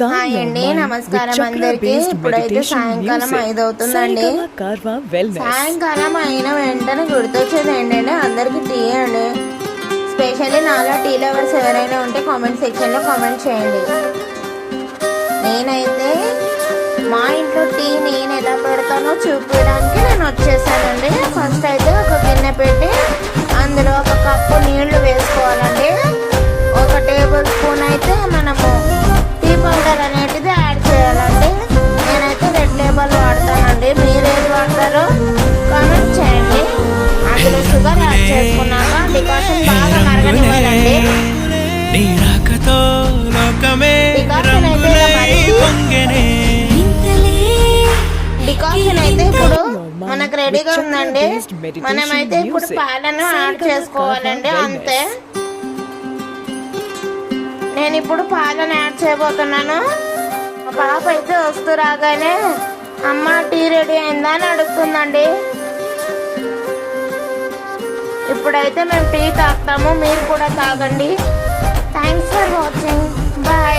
Hi అండి, నమస్కారం అందరికి. ఇప్పుడైతే సాయంకాలం 5 అవుతుందండి. సాయంకాలం అయిన వెంటనే గుర్తొచ్చేది ఏంటంటే అందరికి టీ అండి. స్పెషల్లీ నాలా టీ లవర్స్ ఎవరైనా ఉంటే కామెంట్ సెక్షన్లో కామెంట్ చేయండి. నేనైతే మా ఇంట్లో టీ నేను ఎలా పెడతానో చూపించడానికి నేను వచ్చేసానండి. ఫస్ట్ అయితే ఒక గిన్నె పెట్టి అందులో ఒక కప్పు నీళ్లు వేసుకోవాలండి. ఒక టేబుల్ స్పూన్ అయితే మనము టీ పౌడర్ అనేటిది యాడ్ చేయాలండి. నేనైతే రెడ్ లేబుల్ వాడతానండి. మీరు ఏది వాడతారో కామెంట్ చేయండి. అందులో షుగర్ యాడ్ చేసుకున్నాక డికాషన్ బాగా మరగనివ్వాలండి. డికాషన్ అయితే ఇప్పుడు మనకు రెడీగా ఉందండి. మనమైతే ఇప్పుడు పాలను యాడ్ చేసుకోవాలండి. అంతే, నేను ఇప్పుడు పాలను యాడ్ చేయబోతున్నాను. మా పాప అయితే వస్తూ రాగానే అమ్మ టీ రెడీ అయిందా అని అడుగుతుందండి. ఇప్పుడైతే మేము టీ తాగుతాము, మీరు కూడా తాగండి. Thanks for watching, bye.